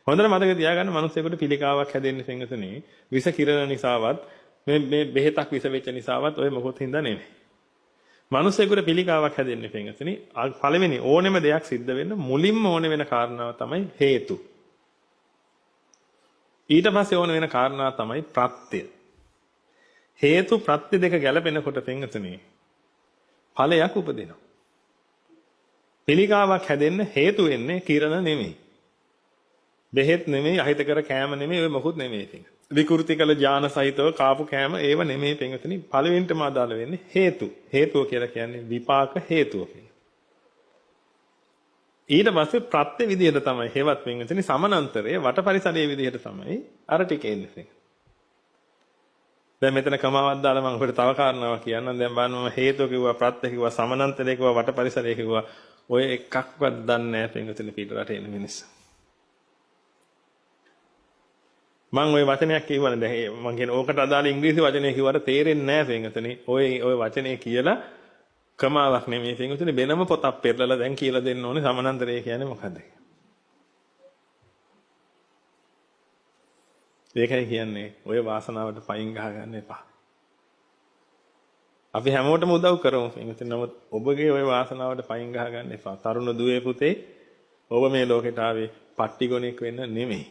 හොඳට මතක තියාගන්න මිනිස්සුෙකුට පිළිකාවක් හැදෙන්නේ පින්වතුනි විස කිරණ නිසාවත් මේ බෙහෙතක් විස වෙච්ච නිසාවත් ඔය මොකොත් හින්දා නෙමෙයි. මිනිස්සුෙකුට පිළිකාවක් හැදෙන්නේ පින්වතුනි පළවෙනි ඕනෙම දෙයක් සිද්ධ වෙන්න මුලින්ම ඕන වෙන කාරණාව තමයි හේතු. ඊට පස්සේ ඕන වෙන කාරණාව තමයි ප්‍රත්‍ය. හේතු ප්‍රත්‍ය දෙක ගැලපෙනකොට පින්වතුනි ඵලයක් උපදිනවා. පිළිකාවක් හැදෙන්න හේතු වෙන්නේ කිරණ නෙමෙයි. බෙහෙත් නෙමෙයි අහිතකර කෑම නෙමෙයි ඔය මොකුත් නෙමෙයි ඉතින්. විකෘති කළ ඥාන සහිතව කාපු කෑම ඒව නෙමෙයි පින්වතුනි පළවෙනිටම අදාළ වෙන්නේ හේතු. හේතුව කියලා කියන්නේ විපාක හේතුව කියලා. ඊට පස්සේ ප්‍රත්‍ය විදිහට තමයි හේවත් පින්වතුනි සමානන්තරයේ වටපරිසරයේ විදිහට තමයි අර ටික එන්නේ. දැන් මෙතන කමාවක් දාලා මම ඔබට තව කාරණාවක් කියන්නම්. දැන් බලන්න මම හේතුව කිව්වා ප්‍රත්‍ය කිව්වා සමානන්තරය කිව්වා වටපරිසරය කිව්වා ඔය එකක්වත් දන්නේ නැහැ පින්වතුනි පිට රටේ ඉන්න මිනිස්සු. මම ওই වචනයක් කියවනේ දැන් මම කියන ඕකට අදාළ ඉංග්‍රීසි වචනය කිව්වට තේරෙන්නේ නැහැ පින්වතුනි. ඔය වචනේ කියලා ක්‍රමාවක් නෙමෙයි පින්වතුනි වෙනම පොතක් පෙරලලා දැන් කියලා දෙන්න ඕනේ සමානන්තරය කියන්නේ මොකද්ද? ඒකයි කියන්නේ ඔය වාසනාවට පයින් ගහ ගන්න එපා. අපි හැමෝටම උදව් කරමු පින්වතුනි. නමුත් ඔබගේ ওই වාසනාවට පයින් ගහ ගන්න එපා. තරුණ දුවේ පුතේ ඔබ මේ ලෝකෙට ආවේ පට්ටි ගොනෙක් වෙන්න නෙමෙයි.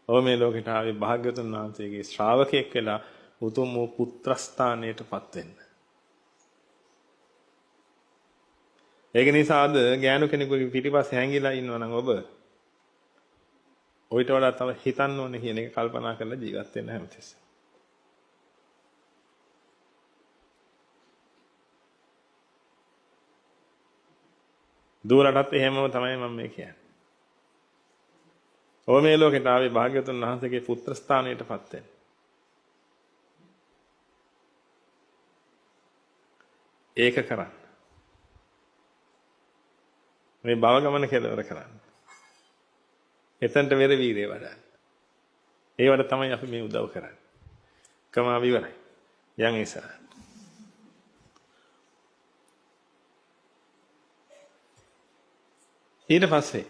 ඔබ මේ ලෝකෙට ආවේ භාග්‍යවතුන් වහන්සේගේ ශ්‍රාවකයෙක් වෙලා උතුම් වූ පුත්‍රස්ථානයටපත් වෙන්න. ඒක නිසාද ඥාන කෙනෙකුගේ පිටිපස්සේ හැංගිලා ඉන්නවා නම් ඔබ ඔයිට වඩා තව හිතන්න ඕනේ කියන එක කල්පනා කරලා ජීවත් වෙන්න හැමතිස්සෙම. දුරටත් එහෙමම තමයි මම මේ කියන්නේ. ඔබ මේ ලෝකෙට ආවේ භාග්‍යවතුන් වහන්සේගේ පුත්‍ර ස්ථානයටපත් වෙන්න. ඒක කරන්න. මේ භව ගමන කෙලවර කරන්න. එතනට වෙර වීර්යය වඩන්න. ඒවට තමයි අපි මේ උදව් කරන්නේ. කමා විවරයි. යන් ඉස්සරහ. ඊට පස්සේ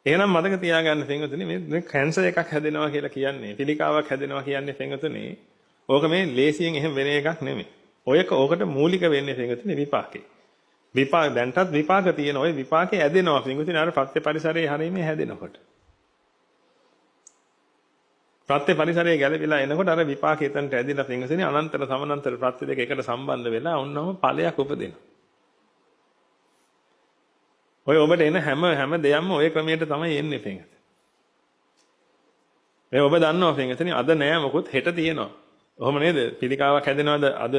එහෙනම් මතක තියාගන්න පින්වතුනි මේ කැන්සර් එකක් හැදෙනවා කියලා කියන්නේ පිළිකාවක් හැදෙනවා කියන්නේ පින්වතුනි ඕක මේ ලේසියෙන් එහෙම වෙන එකක් නෙමෙයි. ඕකට මූලික වෙන්නේ පින්වතුනි විපාකේ. දැන්ටත් විපාක තියෙන ඔය විපාකේ ඇදෙනවා පින්වතුනි අර ප්‍රත්‍ය පරිසරයේ හැරීමේ හැදෙනකොට. ප්‍රත්‍ය පරිසරයේ ගැලවිලා එනකොට අර විපාකේ එතනට ඇදිලා පින්වතුනි අනන්තර සමානන්තර ප්‍රත්‍ය දෙක එකට සම්බන්ධ වෙලා ඔන්නම ඵලයක් උපදිනවා. ඔය ඔබට එන හැම දෙයක්ම ඔය ක්‍රමයට තමයි එන්නේ පින්වතුනි. මේ ඔබ දන්නවා පින්වතුනි අද නෑ මොකොත් හෙට තියෙනවා. ඔහොම නේද? පිළිකාවක් හැදෙනවද අද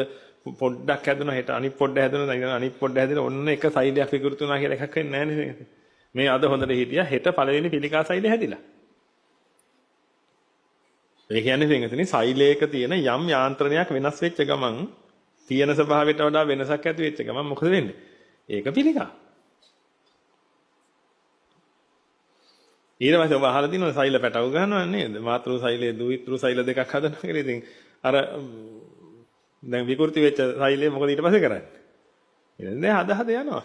පොඩ්ඩක් හැදුණා හෙට අනිත් පොඩ්ඩ හැදුණා අනිත් පොඩ්ඩ හැදෙලා ඔන්න එක සෛලයක් විකෘති වුණා කියලා එකක් වෙන්නේ නැහැ නේද? මේ අද හොඳට හිටියා හෙට පළවෙනි පිළිකා සෛලය හැදිලා. ඒ කියන්නේ පින්වතුනි සෛලයක තියෙන යම් යාන්ත්‍රණයක් වෙනස් වෙච්ච ගමන් තියෙන ස්වභාවයට වඩා වෙනසක් ඇති වෙච්ච ගමන් මොකද වෙන්නේ? ඒක පිළිකා. ඊට පස්සේ ඔබ අහලා තියෙනවා සෛල පැටව ගන්නවා නේද? මාතෘ සෛලයේ දුවිතෘ සෛල දෙකක් හදනවා කියලා. ඉතින් අර දැන් විකෘති වෙච්ච සෛලය මොකද ඊට පස්සේ කරන්නේ? ඉතින් දැන් හද යනවා.